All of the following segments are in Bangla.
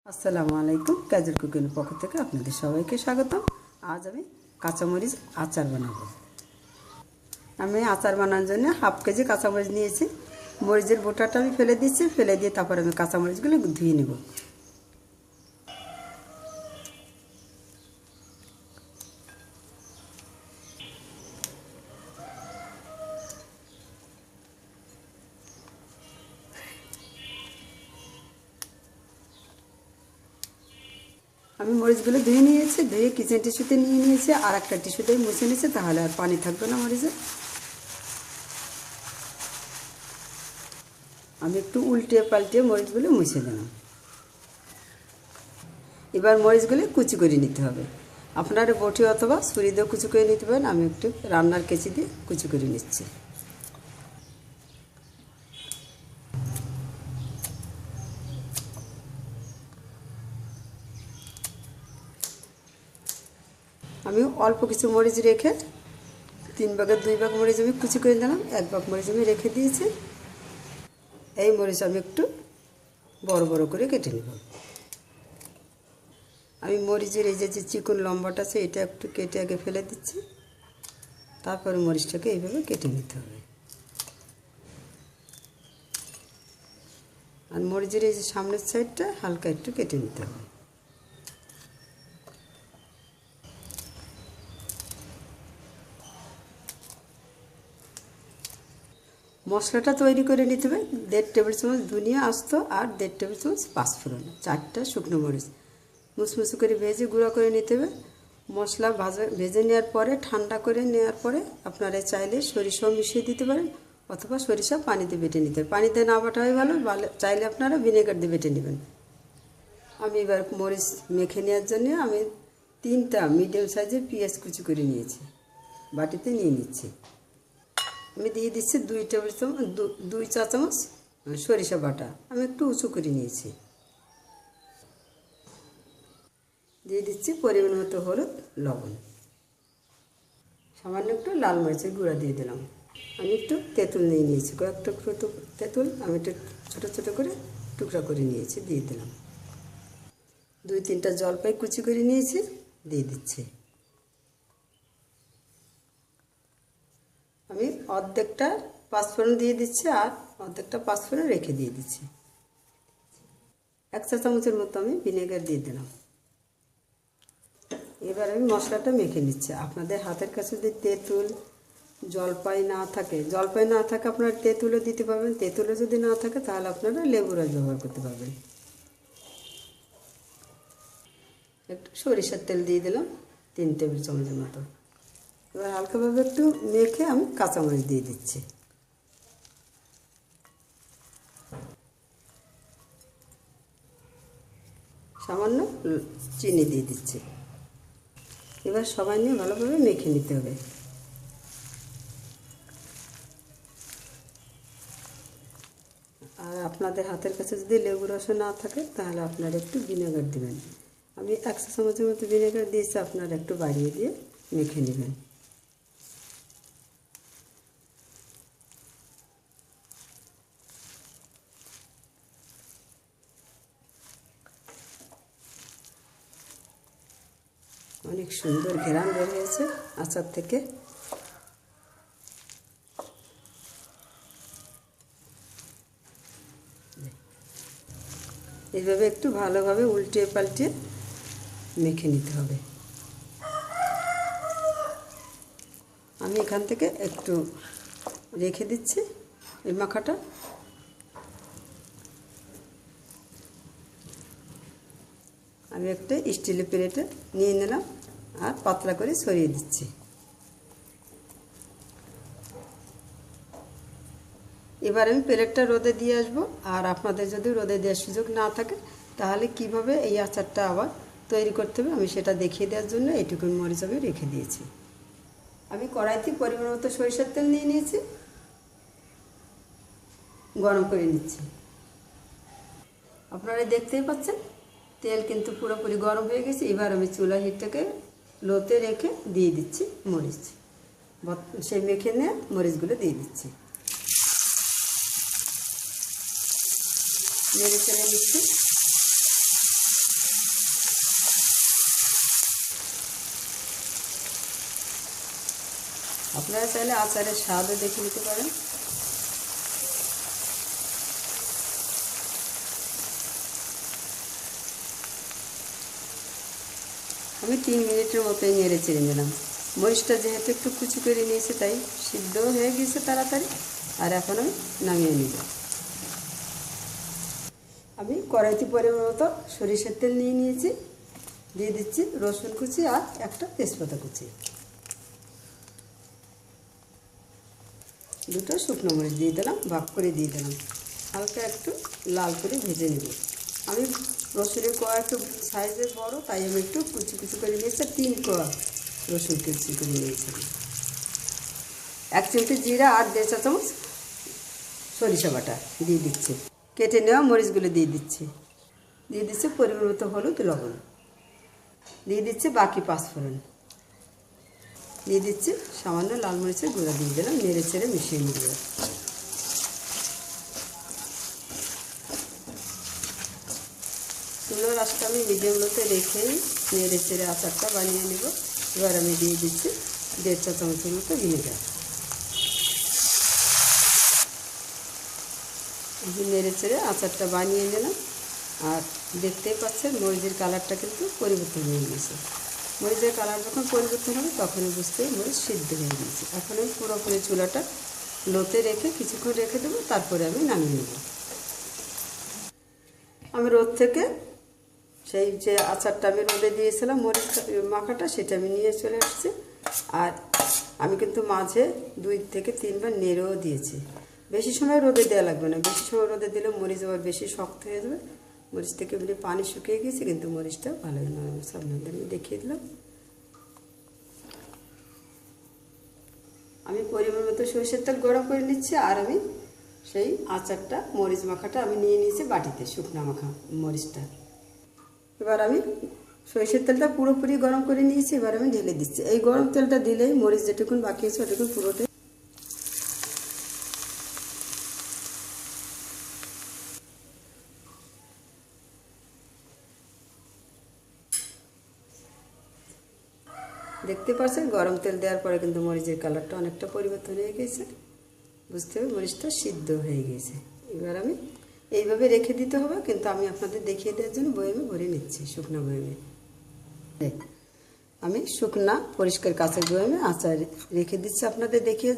আসসালামু আলাইকুম। কাজল কুকিংয়ের পক্ষ থেকে আপনাদের সবাইকে স্বাগতম। আজ আমি কাঁচামরিচ আচার বানাবো। আমি আচার বানানোর জন্য হাফ কেজি কাঁচামরিচ নিয়েছি। মরিচের বোটাটা আমি ফেলে দিচ্ছি, ফেলে দিয়ে তারপর আমি কাঁচামরিচগুলো ধুয়ে নেব। আমি মরিচগুলো ধুয়ে নিয়েছি, ধুয়ে কিচেন টিস্যুতে নিয়ে নিয়েছি, আর একটা টিস্যুতে মুছে নিয়েছি, তাহলে আর পানি থাকবে না মরিচে। আমি একটু উল্টিয়ে পাল্টিয়ে মরিচগুলো মুছে দিলাম। এবার মরিচগুলো কুচি করে নিতে হবে। আপনারা বটি অথবা ছুরি দিয়ে কুচি করে নিতে পারেন। আমি একটু রান্নার কেচি দিয়ে কুচি করে নিচ্ছি। আমি অল্প কিছু মরিচ রেখে 3 ভাগের 2 ভাগ মরিচ আমি কুচি করে দিলাম, 1 ভাগ মরিচ আমি রেখে দিয়েছি। এই মরিচ আমি একটু বড় বড় করে কেটে নেব। আমি মরিচের এই যে চিকন লম্বাটা আছে এটা একটু কেটে আগে ফেলে দিচ্ছি, তারপরে মরিচটাকে এইভাবে কেটে নিতে হবে। আর মরিচের এই যে সামনের সাইডটা হালকা একটু কেটে নিতে হবে। মশলাটা তৈরি করে নিতে হবে। 1.5 টেবিল চামচ ধনিয়া আস্ত আর 1.5 টেবিল চামচ পাঁচফোড়ন, 4টা শুকনো মরিচ মুচমুচু করে ভেজে গুঁড়া করে নিতে হবে। মশলা ভেজে নেওয়ার পরে ঠান্ডা করে নেওয়ার পরে আপনারা চাইলে সরিষাও মিশিয়ে দিতে পারেন, অথবা সরিষা পানিতে বেটে নিতে হবে। পানিতে না বাটাই ভালো, চাইলে আপনারা ভিনেগার দিয়ে বেটে নেবেন। আমি এবার মরিচ মেখে নেওয়ার জন্য আমি 3টা মিডিয়াম সাইজের পেঁয়াজ কুচি করে নিয়েছি, বাটিতে নিয়ে নিচ্ছি। আমি দিয়ে দিচ্ছি 2 চা চামচ সরিষা বাটা, আমি একটু উঁচু করে নিয়েছি। দিয়ে দিচ্ছি পরিমাণ মতো হলুদ, লবণ, সামান্য একটু লাল মরিচের গুঁড়া দিয়ে দিলাম। আমি একটু তেঁতুল নিয়ে নিয়েছি, কয়েকটা তেঁতুল আমি একটু ছোটো ছোটো করে টুকরা করে নিয়েছি, দিয়ে দিলাম। 2-3টা জলপাই কুচি করে নিয়েছি, দিয়ে দিচ্ছি। আমি অর্ধেকটা পাঁচফোড়ন দিয়ে দিচ্ছি, আর অর্ধেকটা পাঁচফোড়ন রেখে দিয়ে দিচ্ছি। 1 চা চামচের মতো আমি ভিনেগার দিয়ে দিলাম। এবার আমি মশলাটা মেখে নিচ্ছি। আপনাদের হাতের কাছে যদি তেঁতুল জলপাই না থাকে আপনারা তেঁতুলও দিতে পারবেন। তেঁতুলও যদি না থাকে তাহলে আপনারা লেবু রস ব্যবহার করতে পারবেন। একটু সরিষার তেল দিয়ে দিলাম 3 টেবিল চামচের মতো। এবার হালকাভাবে একটু মেখে আমি কাঁচামরিচ দিয়ে দিচ্ছি। সামান্য চিনি দিয়ে দিচ্ছি। এবার সবাই নিয়ে ভালোভাবে মেখে নিতে হবে। আর আপনাদের হাতের কাছে যদি লেবু রস না থাকে তাহলে আপনারা একটু ভিনেগার দেবেন। আমি 1 চা চামচের মতো ভিনেগার দিয়েছি, আপনারা একটু বাড়িয়ে দিয়ে মেখে নেবেন। অনেক সুন্দর ঘ্রাণ বের হয়েছে আচার থেকে। এইভাবে একটু ভালোভাবে উল্টে পাল্টে মেখে নিতে হবে। আমি এখান থেকে একটু রেখে দিচ্ছি এই মাখাটা। আমি একটা স্টিলের প্লেটে নিয়ে নিলাম আর পাতলা করে ছড়িয়ে দিচ্ছি। এবার আমি প্লেটটা রোদে দিয়ে আসবো। আর আপনাদের যদি রোদে দেওয়ার সুযোগ না থাকে তাহলে কিভাবে এই আচারটা আবার তৈরি করতে হবে আমি সেটা দেখিয়ে দেওয়ার জন্য এইটুকুন মরিচ আমি রেখে দিয়েছি। আমি কড়াইতে পরিমাণ মতো সরিষার তেল নিয়ে নিয়েছি, গরম করে নিচ্ছি। আপনারা দেখতেই পাচ্ছেন তেল কিন্তু পুরোপুরি গরম হয়ে গেছে। এবার আমি চুলা হিটটাকে লোতে রেখে দিয়ে দিচ্ছি মরিচ, সেই মেখে নিয়ে মরিচগুলো দিয়ে দিচ্ছি। নেড়ে চেড়ে নিচ্ছি। আপনারা চাইলে আচারের স্বাদও দেখে নিতে পারেন। আমি 3 মিনিটের মতোই নেড়ে চেড়ে নিলাম। মরিচটা যেহেতু একটু কুচি করে নিয়েছে তাই সিদ্ধও হয়ে গিয়েছে তাড়াতাড়ি। আর এখন আমি নামিয়ে নিব। আমি কড়াইতে পরিমাণ মতো সরিষার তেল নিয়ে নিয়েছি, দিয়ে দিচ্ছি রসুন কুচি আর একটা তেজপাতা কুচি, 2টো শুকনো মরিচ দিয়ে দিলাম, ভাগ করে দিয়ে দিলাম, হালকা একটু লাল করে ভেজে নেব। আমি রসুনের কোয়া একটু সাইজের বড় তাই আমি একটু কুচি কুচি করে নিয়েছি, 3 কোয়া রসুন কুচি করে নিয়েছিলাম। 1 চিমটি জিরা আর 1.5 চা চামচ সরিষা বাটা দিয়ে দিচ্ছি। কেটে নেওয়া মরিচগুলো দিয়ে দিচ্ছি পরিমাণ মতো হলুদ, লবণ দিয়ে দিচ্ছি, বাকি 5 ফোড়ন দিয়ে দিচ্ছি, সামান্য লাল মরিচের গুঁড়া দিয়ে দিলাম, নেড়ে চেড়ে মিশিয়ে নিব। চুলোর আঁচটা আমি মিডিয়াম লোতে রেখেই নেড়ে চেড়ে আচারটা বানিয়ে নেব। এবার আমি দিয়ে দিচ্ছি 1.5 চা চামচের মতো ভিনেগার। নেড়ে চেড়ে আচারটা বানিয়ে নিলাম। আর দেখতেই পাচ্ছেন মরিচের কালারটা কিন্তু পরিবর্তন হয়ে গেছে। মরিচের কালার যখন পরিবর্তন হবে তখনই বুঝতে মরিচ সিদ্ধ হয়ে গেছে। এখন আমি পুরোপুরি চুলাটা লোতে রেখে কিছুক্ষণ রেখে দেবো, তারপরে আমি নামিয়ে নেব। আমি রোদ থেকে সেই যে আচারটা আমি রোদে দিয়েছিলাম মরিচ মাখাটা, সেটা আমি নিয়ে চলে আসছি। আর আমি কিন্তু মাঝে 2 থেকে 3 বার নেড়েও দিয়েছি। বেশি সময় রোদে দেওয়া লাগবে না, বেশি সময় রোদে দিলে মরিচ আবার বেশি শক্ত হয়ে যাবে। মরিচ থেকে এমনি পানি শুকিয়ে গেছে, কিন্তু মরিচটা ভালো নয়। সামনে আমি দেখিয়ে দিলাম। আমি পরিমাণ মতো সরষের তেল গরম করে নিচ্ছি। আর আমি সেই আচারটা মরিচ মাখাটা আমি নিয়ে নিয়েছি বাটিতে, শুকনা মাখা মরিচটা। এবার আমি সরষের তেলটা পুরোপুরি গরম করে নিয়েছি, এবার আমি ঢেলে দিচ্ছি। এই গরম তেলটা দিলেই মরিচ যেটুকুন বাকি আছে ওটুকুন পুরোটাই দেখতে পাচ্ছেন। গরম তেল দেওয়ার পরে কিন্তু মরিচের কালারটা অনেকটা পরিবর্তন হয়ে গেছে, বুঝতে হবে মরিচটা সিদ্ধ হয়ে গেছে। এবার আমি এইভাবে রেখে দিতে হবে, কিন্তু আমি আপনাদের দেখিয়ে দেওয়ার জন্য বয়েমে ভরে নিচ্ছি, শুকনা বয়েমে। আমি শুকনা পরিষ্কার কাঁচের বয়েমে আচার রেখে দিচ্ছি আপনাদের দেখিয়ে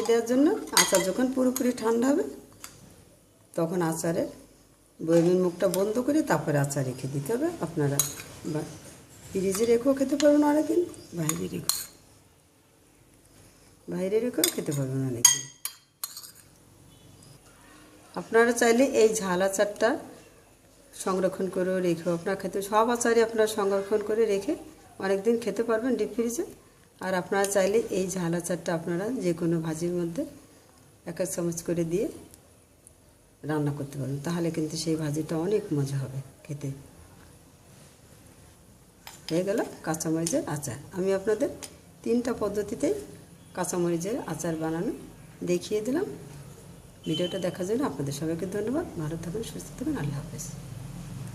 দেওয়ার জন্য। আচার যখন পুরোপুরি ঠান্ডা হবে তখন আচারের বয়েমের মুখটা বন্ধ করে তারপরে আচার রেখে দিতে হবে। আপনারা ফ্রিজে রেখেও খেতে পারবেন অনেকদিন, বাইরে রেখেও খেতে পারবেন অনেকদিন। আপনারা চাইলে এই ঝাল আচারটা সংরক্ষণ করেও রেখেও আপনারা খেতে, সব আচারই আপনারা সংরক্ষণ করে রেখে অনেকদিন খেতে পারবেন ডিপ ফ্রিজে। আর আপনারা চাইলে এই ঝাল আচারটা আপনারা যে কোনো ভাজির মধ্যে 1 চামচ করে দিয়ে রান্না করতে পারবেন, তাহলে কিন্তু সেই ভাজিটা অনেক মজা হবে খেতে। হয়ে গেল কাঁচামরিচের আচার। আমি আপনাদের 3টা পদ্ধতিতেই কাঁচামরিচের আচার বানানো দেখিয়ে দিলাম। ভিডিওটা দেখার জন্য আপনাদের সবাইকে ধন্যবাদ। ভালো থাকুন, সুস্থ থাকুন, আল্লাহ হাফেজ।